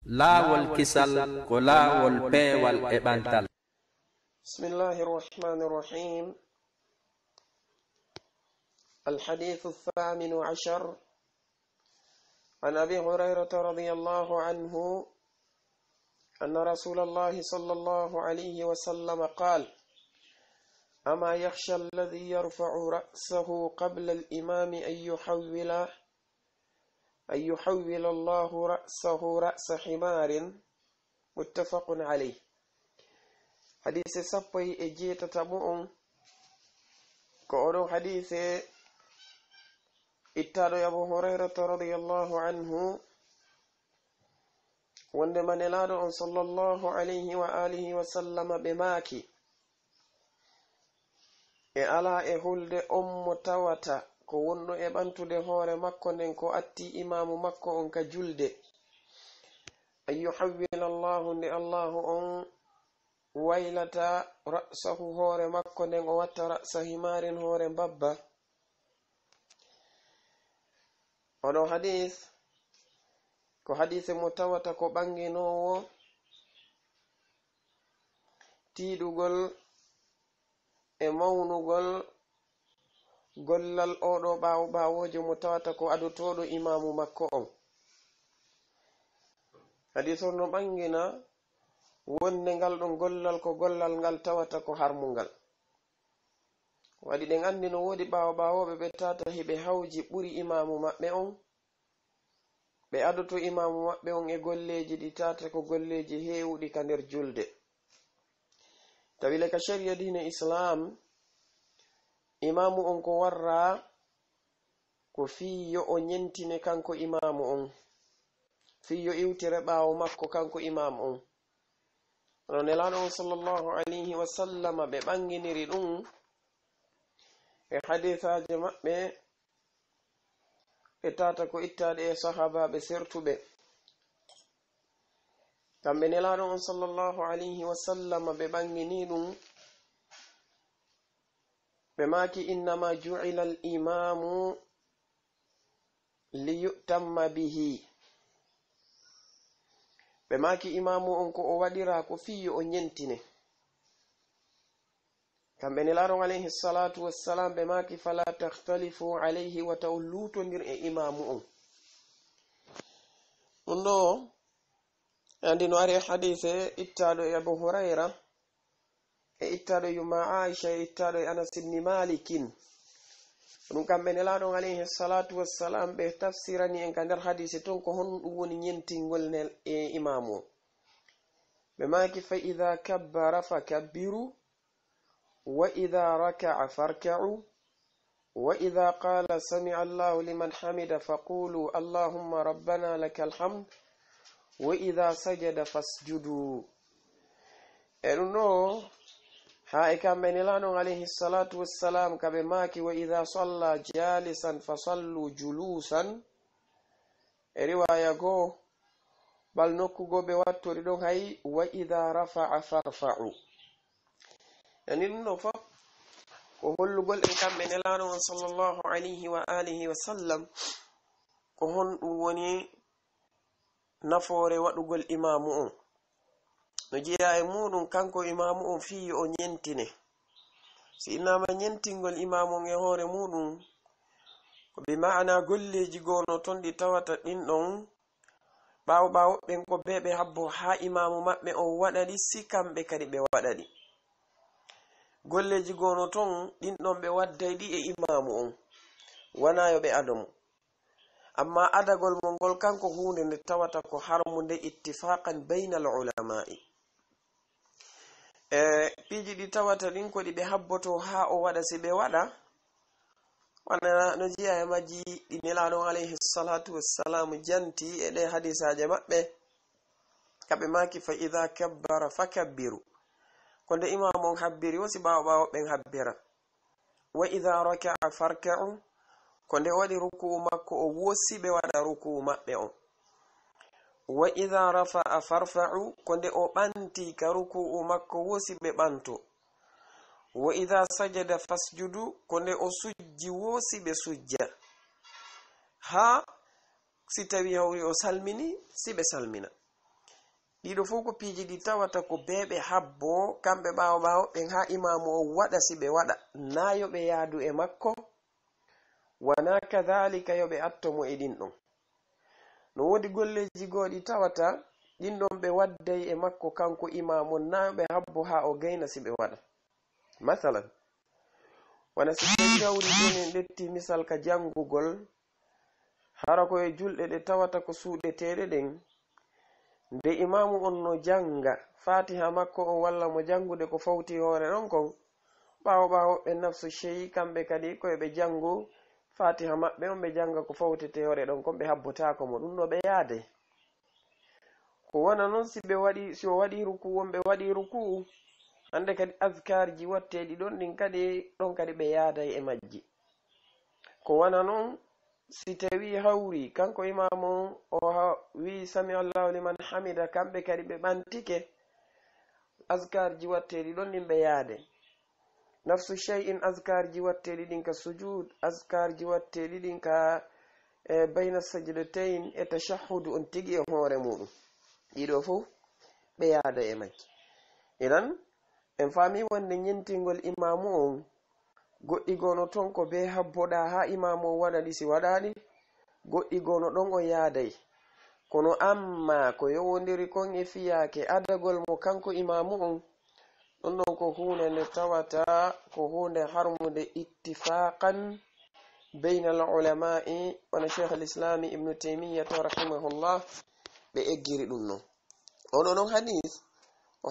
laawol kisal ko laawol peewal e ɓantal. bismillahi الرحمن الرحيم. الحديث الثامن عشر عن أبي هريرة رضي الله عنه أن رسول الله صلى الله عليه وسلم قال: أما يخشى الذي يرفع رأسه قبل الإمام أن يحول الله رأسه رأس حمار. متفق عليه. حديث سبي اجيت تبعون كأولو حديث اتالو أبو هريرة رضي الله عنه وندما نلادو صلى الله عليه وآله وسلم بماكي e ala e hulde ummu tawata ko wonno e bantude hoore makko nden ko atti imamu makko on ka julde an yuhawwila Allahu nde Allahu on waylata ra'sahu hoore makko nden o watta ra'sa himarin hoore babba. oɗo hadith ko hadise mo tawata ko ɓanginowo tiiɗugol e mawnugol gollal oɗo ɓawojo mo tawata ko adotoɗo imamu makko on. hadith on no ɓangina wonde ngal ɗon gollal ko gollal ngal tawata ko harmungal. waɗi ɗen andi no wodi ɓawoɓe ɓe tata heɓe hawji ɓuri imamu maɓɓe on, ɓe adoto imamu maɓɓe on e golleji ɗi tata ko golleji hewɗi ka nder julde. tawile ka sharia dine islam imamu on ko warra ko fiyo o nyentine kanko imamu on, fiyo iwtire ɓawo makko kanko imamu on. ono nelaɗo on sallallahu alayhi wa sallam ɓe ɓanginiri ɗum e hadithaje maɓɓe ɓe tata ko ittaɗe e sahabaɓe sertuɓe. kamɓe nelaɗo on sallallahu alayhi wa sallam ɓe ɓangini ɗum ɓe maki innama ju'ila al imamu liyutamma bihi. ɓe maki imamu on ko o waɗira ko fiyo o nyentine. kamɓe nelaɗo alayhi salatu wassalam ɓe maki fala takhtalifu alayhi wa taw lutondir e imamu on. ɗum ɗo andi no ari hadise ittaɗo e Abu Hurayra e ittaɗo yumma Aisha e ittaɗo e Anas ibn Malikin. ɗum kamɓe nelaɗo alayhi salatu wassalam ɓe tafsirani en ka nder hadise ton ko hon ɗum woni nyentingol nel e imamu o. ɓe maki fa idha kabbara fakabbiru wa idha raka'a farka'u wa idha qala sami'a Allahu liman hamida faqulu allahumma rabbana lakal hamd wa idha sajada fasjudu. e ɗum ɗo ha e kamɓe nelaɗon alayhi salatu wassalam kaɓe maki wa idha salla jalisan fasallu julusan. e riwaya goo bal nokkugo ɓe wattori ɗon hay wa idha rafa'a farfa'u. yani ɗum ɗo fof ko hollugol en kamɓe nelaɗo on sallallahu alayhi wa alihi wa sallam ko honɗum woni nafoore waɗugol imamu on. no jeeya e muɗum kanko imamu on fiyo o nyentine. si innama nyentingol imamu on e hoore muɗum ko bi ma'ana golleji gono ton ɗi tawata ɗin ɗon ɓawo ɓen ko ɓe habbo ha imamu maɓɓe on waɗaɗi si kamɓe kadi ɓe waɗaɗi. golleji gono ton ɗin ɗon ɓe waddayɗi e imamu on wana yo ɓe adamu. amma adagol mo ngol kanko hunde nde tawata ko harmunde ittifaqan bayna al ulama'i. piiji ɗi tawata ɗin ko ɗi ɓe habboto ha o waɗa si ɓe waɗa wana no jiya e majji ɗi nelaɗon alayhi salatu wassalamu janti e ɗe hadisaje maɓɓe kaɓe maki fa idha kabbara fakabbiru ko nde imamu on habbiri wosi ɓawo ɓen habbira. wa idha raka'a farka'u ko nde waɗi ruku'u makko o wosi ɓe waɗa ruku'u maɓɓe on. wa idha rafa'a farfa'u ko nde o ɓanti ka ruku'u makko wosi ɓe ɓanto. wa idha sajada fasjudu ko nde o sujji wosi ɓe sujja. ha si tawi hawri o salmini si ɓe salmina. ɗiɗo fu ko piiji ɗi tawata ko beɓe habbo kamɓe ɓawo ɓen ha imamu o waɗa si ɓe waɗa na yo ɓe yaadu e makko wana kadhalika yo ɓe atto mo e ɗin ɗon. No wodi golleji goɗi tawata ɗin ɗon ɓe wadday e makko kanko imamu na yo ɓe habbo ha o gayna si ɓe waɗa. Masalan wana si ɓe jawri ɗon en ɗetti misal ka jangugol hara koye julɗe ɗe tawata ko suuɗeteɗe ɗen nde imamu on no janga fatiha makko o walla mo jangude ko fawti hoore ɗon kon ɓawo ɓe nafsu sheyi kamɓe kadi koye ɓe jangu fatiha maɓɓe on ɓe janga ko fawtete hoore ɗon kon ɓe habbotako mo ɗum ɗo ɓe yaade ko wona noon si o waɗi ruku won ɓe waɗi ruku hande kadi azkarji watteɗi ɗon ɗin kadi ɗon kadi ɓe yaaday e majji. Ko wona noon si tawi hawri kanko imamu o wi sami allahu liman hamida kamɓe kadi ɓe ɓantike azkarji watteɗi ɗon ɗin ɓe yaade nafsu shay'in azkarji watteɗi ɗin ka sujud azkarji watteɗi ɗin ka bayna sajdatayn e tashahhudu on tigi e hoore muɗum ɗiɗo fu ɓe yaada e majji. Idan en faami wonde ñentingol imamu on goɗɗi gono ton ko be habboɗa ha imamu o waɗaɗi si waɗaɗi goɗɗi gono ɗon o yaaday kono amma ko yowodiri kon e fiyake adagol mo kanko imamu on ɗon ɗon ko hunde nde tawata ko hunde harmude ittifaqan bayna al ulama'i wana cheikh al islami ibnu taymiyata rahimahullah ɓe eggiri ɗum non. oɗo ɗon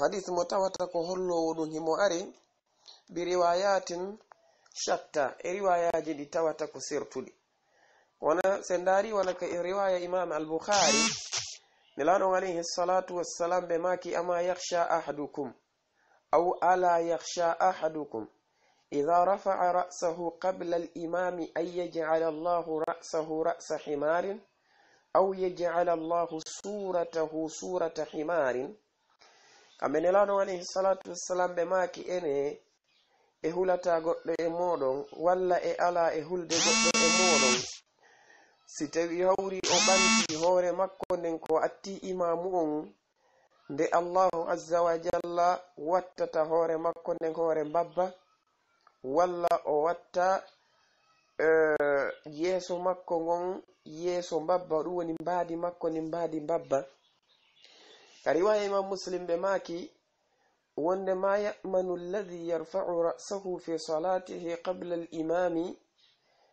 hadis mo tawata ko hollowo ɗum himo ari bi riwayatin shatta e riwayaji ɗi tawata ko sertuɗi wana sendari wana ka riwaya imam al-bukhari nelaɗon alayhi salatu wassalam ɓe maki ama yakhsha ahadukum aw ala yakhsha ahadukum idha rafa'a ra'sahu qabla al-imami ay yaj'ala Allahu ra'sahu ra'sa himarin aw yaj'ala Allahu suratahu surata himarin. Kamɓe nelaɗon alayhi salatu wassalam ɓe maki ene e hulata goɗɗo e moɗon walla e ala e hulde goɗɗo e moɗon si tawi hawri o ɓanti hoore makko nden ko atti imamu on nde Allahu azza wa jalla wattata hoore makko nden hoore mbabba walla o watta yeeso makko ngon yeeso mbabba ɗum woni mbaadi makko ni mbaadi mbabba. Ka riwaya imam muslim ɓe maki wonde ma ya'manu alladhi yarfa'u ra'sahu fi salatihi qabla al-imami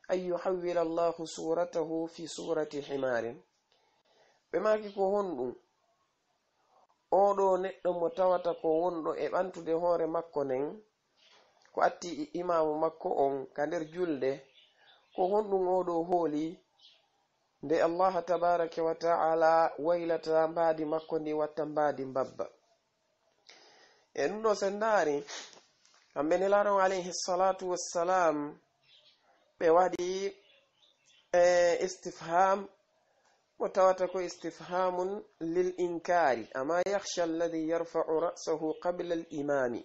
ay yuhawwila Allahu suratahu fi surati himarin. Ɓe maki ko honɗum oɗo neɗɗo mo tawata ko wonɗo e ɓantude hoore makko nden ko atti imamu makko on ka nder julde ko honɗum oɗo hooli nde Allah tabaraka wa ta'ala waylata mbaadi makko ndi watta mbaadi mbabba. E ɗum ɗo sendari kamɓe nelaɗon alayhi salatu wassalam ɓe waɗi istifham mo tawata ko istifhamun lil inkari ama yakhsha alladhi yarfa'u ra'sahu qabla al-imami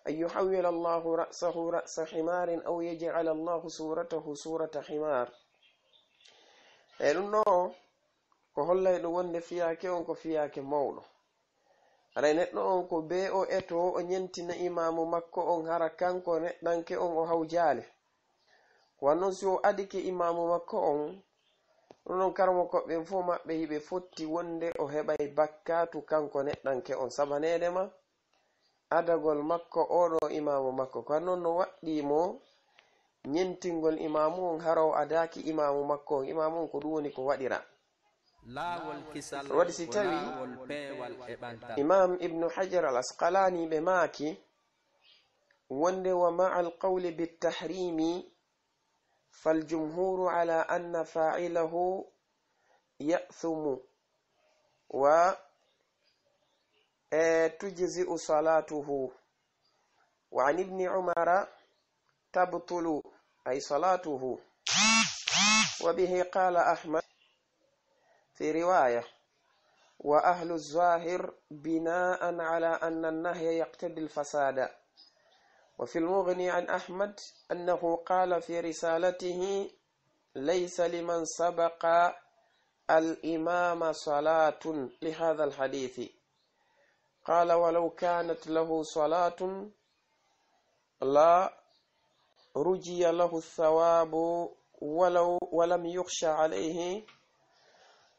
ay yuhawwila Allahu ra'sahu ra'sa himarin aw yaj'ala Allahu suratahu surata himar. E ɗum ɗo ko hollay ɗum wonde fiyake on ko fiyake mawɗo aray neɗɗo on ko be o eto o ñentina imamu makko on hara kanko neɗɗanke on o hawjale wannon si o adike imamu makko on ɗum ɗon karmo koɓɓe fo maɓɓe hiɓe fotti wonde o heɓay bakkatu kanko neɗɗanke on sabanede ma adagol makko oɗo imamu makko ko non no waɗɗimo ñentingol imamu on hara o adaki imamu makko on imamu on ko ɗum woni ko waɗira waɗi si tawi imam ibnu hajar al asqalani ɓe maaki wonde wa ma'a alqawli bitahrimi faljumhuru ala anna fa'ilahu ya'thumu wa tujzi'u salatuhu wa an ibni umara tabtulu ay salatuhu wa bihi qala ahmad في رواية وأهل الظاهر بناء على أن النهي يقتضي الفساد. وفي المغني عن أحمد أنه قال في رسالته ليس لمن سبق الإمام صلاة لهذا الحديث. قال ولو كانت له صلاة لا رجي له الثواب ولم يخشى عليه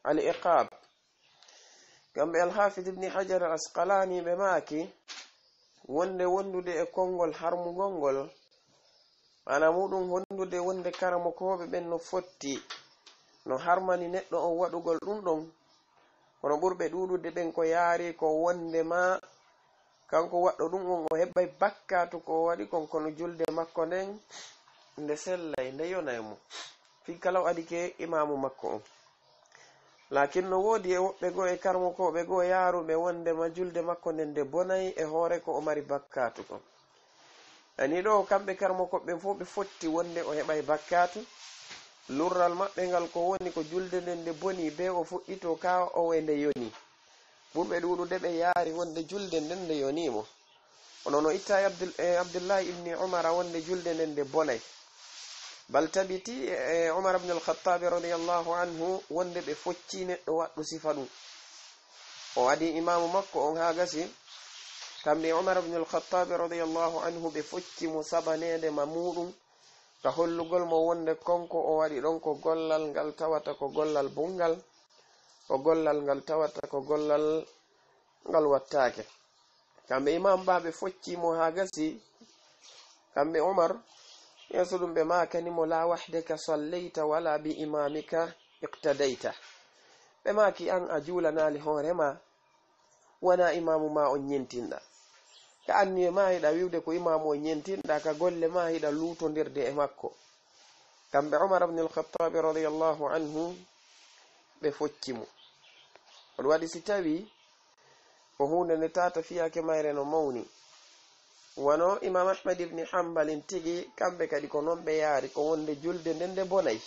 العقاب. كم الحافظ ابن حجر الأسقلاني بماكي wondude e kongol harmugongol ana mudum wonde karamo kobe ben no fotti no harmani neddo on wadugol dum don kono burbe dudude ben ko yaari ko wonde ma kanko waddo dum on o hebbay bakkatu ko wadi kon kono julde makko nden nde sellay nde yonaymo fi kala adike imamu makko on. lakin no wodi e wobbe go e karmo ko be go yaaruɓe wonde ma julde makko nden de bonay e hoore ko o mari bakkatu ko. ani do kambe karmo ko be fu be fotti wonde o hebay bakkatu lurral mabbe ngal ko woni ko julde nden de boni be o fuddito ka o wende yoni burbe dudude be yaari wonde julde nden de yonimo. ono no itta Abdullah ibn Umar wonde julde nden de bonay bal tabiti Umar ibn al-Khattab radiyallahu anhu wonde be focci neddo waddu sifa dum o adi imamu makko on ha gasi kambe Umar ibn al-Khattab radiyallahu anhu be focci mo sabanede mamudum ta hollugol mo wonde konko o wadi don ko gollal ngal tawata ko gollal bungal o gollal ngal tawata ko gollal ngal wattaake. kambe imam ba be focci mo ha gasi kambe Umar yasudum be ma kanimo la wahdaka sallaita wala bi imamika iqtadaita be ma ki an ajula nali horema wana imamu ma on nyentinda ka anni ma hida wiwde ko imamu on nyentinda ka golle ma hida lutondirde e makko. kambe Umar ibn al-Khattab radiyallahu anhu be foccimo on wadi si tawi ko hunde ne tata fiyake mayre no mawni wano Imam Ahmad ibn Hanbal tigi kambe kadi ko non be yaari ko wonde julde ndende bonay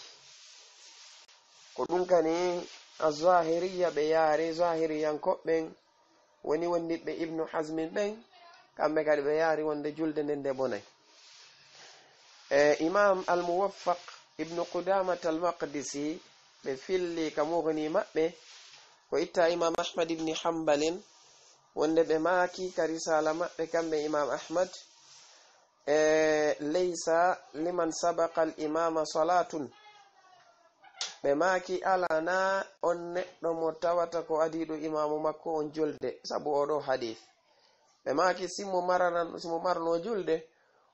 ko dum kani az-zahiriyya be yaari zahiriyan ko ben woni wondibe Ibn Hazm ben kambe kadi be yaari wonde julde ndende bonay. Imam al-Muwaffaq ibn Qudamah al-Maqdisi be filli kamugni mabbe ko itta Imam Ahmad ibn Hanbal wonde be maaki ka risala mabbe kambe Imam Ahmad laysa liman sabaqa al-imama salatun be maaki alana on neddo mo tawata ko adido imamu makko on julde sabu odo hadith be maaki simo marno julde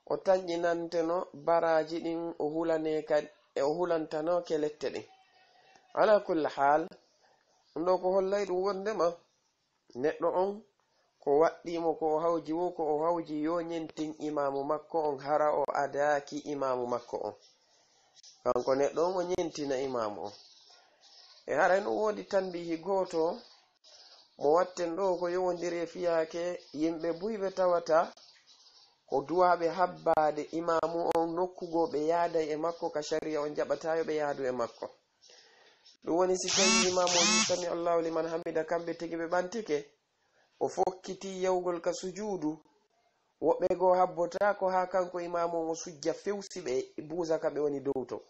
o tanjinanteno baraji din o hulane kad e o hulantano kelette din. ala kulli hal ndo ko hollay dum wonde ma neddo on ko waddimo ko hawji wo ko o hawji yo nyentin imamu makko on hara o adaki imamu makko on kanko neddo on o nyentina imamu on. e hara no wodi tanbihi goto mo watten do ko yowondiri fiyake yimbe buybe tawata ko duwabe habbade imamu on nokkugo be yaada e makko ka sharia on jabatayo be yaadu e makko. dum woni si tawi imamu on sami Allahu liman hamida kambe tigi be bantike o fokkiti yawgol ka sujudu wobbe go habbota ko ha kanko imamu o sujja fewsi be buuza ka be woni dowto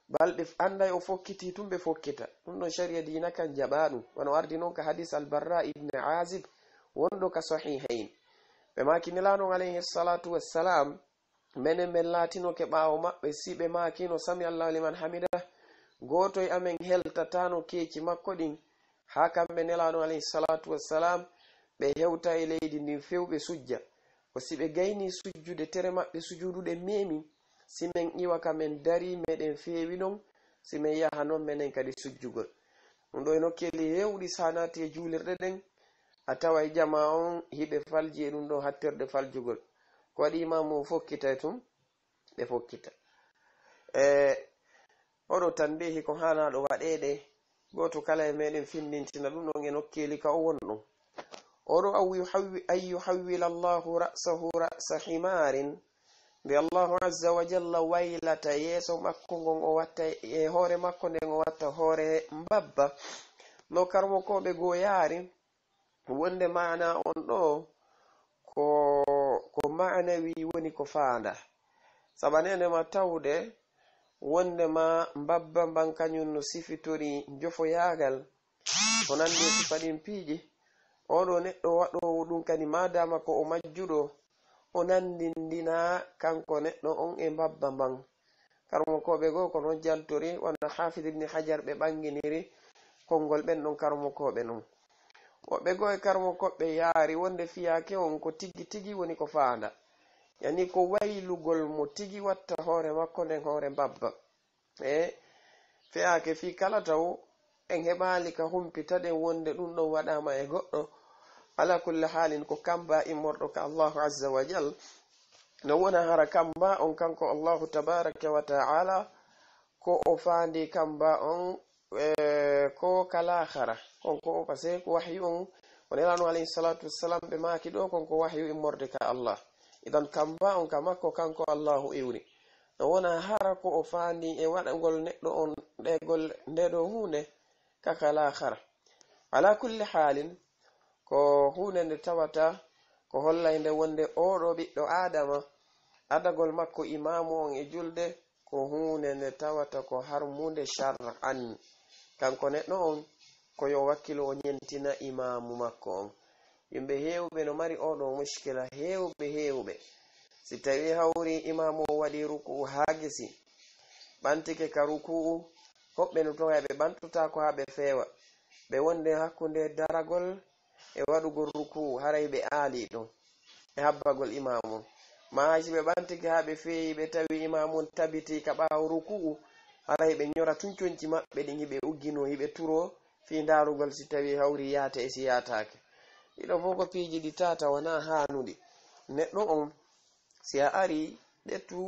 balbe anday o fokkiti tumbe fokkita dum don sharia dina kan jabadu wano ardi non ka hadith al-Barra ibn Azib wondo ka sahihain be makinilano alayhi salatu wassalam menen men latino ke baawo mabbe sibe makino sami Allahu liman hamida goto e amen heltatano keeci makko din ha kambe nelano alayhi salatu wassalam be hewta e leydi ndin fewbe sujja ko sibe gayni sujjude tere mabbe sujudude memi simen iwa kamen dari meden feewi non simen yaha non menen kadi sujjugol dum do no keli hewdi sanati e julirde den atawa jama on hibe falji e dum do hatterde faljugol ko wadi imamu fokkita tum be fokkita. odo tanbihi ko hana do wadede goto kala e meden findintina dum non e nokkeli ka o wonno odo ayyuhawwila Allahu ra'sahu ra'sa himarin bi Allahu azza wa jalla waylata yeso makko ngon o watta e hore makko nden o watta hore mbabba no karmo ko be go yaari wonde maana on do ko maana wi woni ko faanda sabanene ma tawde wonde ma mbabba mban kañum no sifitori jofo yagal ko nandi sifa ɗin piiji oɗo neɗɗo waɗowo ɗum kadi madama ko o majjuɗo o nandindina kanko neɗɗo on e mbabba mban karmokoɓe goo ko non jaltori wonno hafid ibni hajar ɓe ɓanginiri konngol ɓen ɗon karmokoɓe non woɓɓe goo e karmokoɓe yaari wonde fiyake on ko tigi tigi woni ko faanda yani ko waylugol mo tigi watta hoore makko nden hoore mbabba e fiyake fi kala taw en heɓali ka humpitaɗen wonde ɗum ɗon waɗama e goɗɗo ala kulli halin ko kamba immorɗo ka allahu azza wa jal no wona hara kamba on kanko allahu tabaraka wa ta'ala ko o faandi kamba on ko kalahara konko o pase ko wahyu on wonelano alayhi salatu wassalam ɓe maki ɗo konko wahyu immorde ka allah idan kamba on ka makko kanko allahu iwri no wona hara ko o faandi e waɗagol neɗɗo on ndeɗo hunde ka kalahara ala kulli halin ko hunde nde tawata ko hollay wonde oɗo ɓiɗɗo adama adagol makko imamu on e julde ko hunde nde tawata ko harmunde shar'an kanko neɗɗo on ko yo wakkilo o nyentina imamu makko on yimɓe hewɓe no mari oɗo mushkila hewɓe si tawi hawri imamu o waɗi ruku'u ha gesi ɓantike ka ruku'u hoɓɓe no to ɓe ɓantutako ha ɓe feewa ɓe wonde hakkunde daragol e waɗugol ruku'u haray ɓe aali ɗon e habbagol imamu ma haysi ɓe ɓantike ha ɓe feeyi ɓe tawi imamu tabiti ka ɓawo ruku'u haray ɓe ñora tunconci maɓɓe ɗin hiɓe uggino hiɓe turo fi darugol si tawi hawri yaata e si yatake ɗiɗo fof ko piiji ɗi tata wona hanuɗi neɗɗo on si a ari ɗettu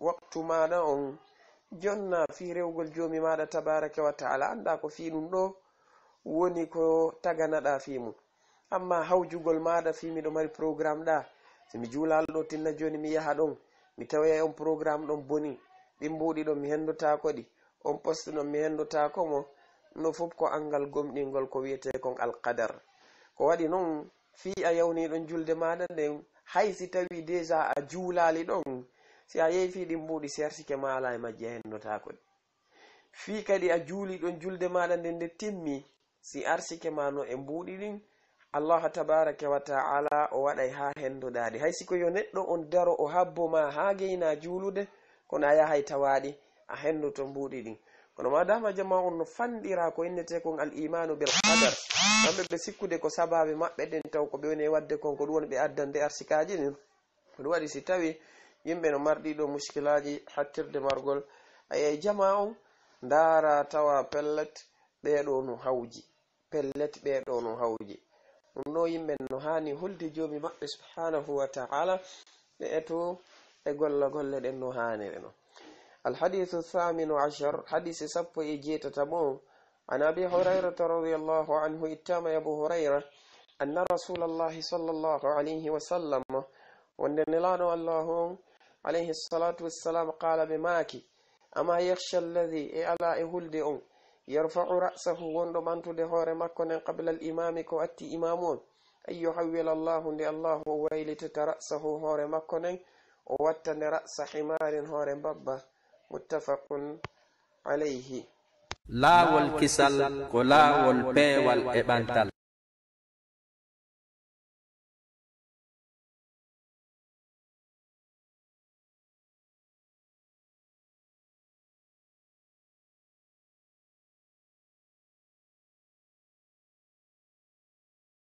waktu maɗa on jonna fi rewgol jomi maɗa tabaraka wa ta'ala anda ko fi ɗum ɗo woni ko taganaɗa fi mum amma hawjugol maɗa fi miɗo mari programme ɗa somi juulal ɗo tinna joni mi yaha ɗon mi tawaya on programme ɗon boni ɗin mbuɗi ɗon mi hendotako ɗi on poste ɗon mi hendotako mo no fof ko angal gomɗingol ko wiyete kon alqadar ko waɗi noon fi a yawni ɗon julde maɗa nden haysi tawi déjà a juulali ɗon si a yehi fi ɗin mbuɗi sersike mala e majji a hendotako ɗi fi kadi a juuli ɗon julde maɗa nden nde timmi si arsike ma no e mbuɗi ɗin allah tabaraka wa ta'ala o waɗay ha hendoɗaɗi hay siko yo neɗɗo on daro o habbo ma ha geyna juulude kono a yahay tawaɗi a hendoto mbuɗi ɗin kono madama jama on no fanɗira ko innete kon al imanu bil qadar kamɓe ɓe sikkude ko sababe maɓɓe ɗen taw ko ɓe woni wadde kon ko ɗum woni ɓe addande arsikaji ɗin ko ɗum waɗi si tawi yimɓe no marɗiɗo muskilaji hattirde margol aye jama on ndara tawa pellet ɓeɗo no hawji ɗum ɗo yimɓe no hani hulde jomi maɓɓe subhanahu wa ta'ala ɓe eto e golle ɗen no hanire no الحديث الثامن عشر حديث سبو إجيت تبون عن أبي هريرة رضي الله عنه اتام أبو هريرة أن رسول الله صلى الله عليه وسلم وندنلان الله عليه الصلاة والسلام قال بماكي أما يخشى الذي على إهلد يرفع رأسه وندمان تدهور مكن قبل الإمام كأتي إمامون أن يحول الله لله ويلت رأسه هور مكن ووتن رأس حمار هور بابا متفق عليه لا والكسل كلا والبي والإبانتل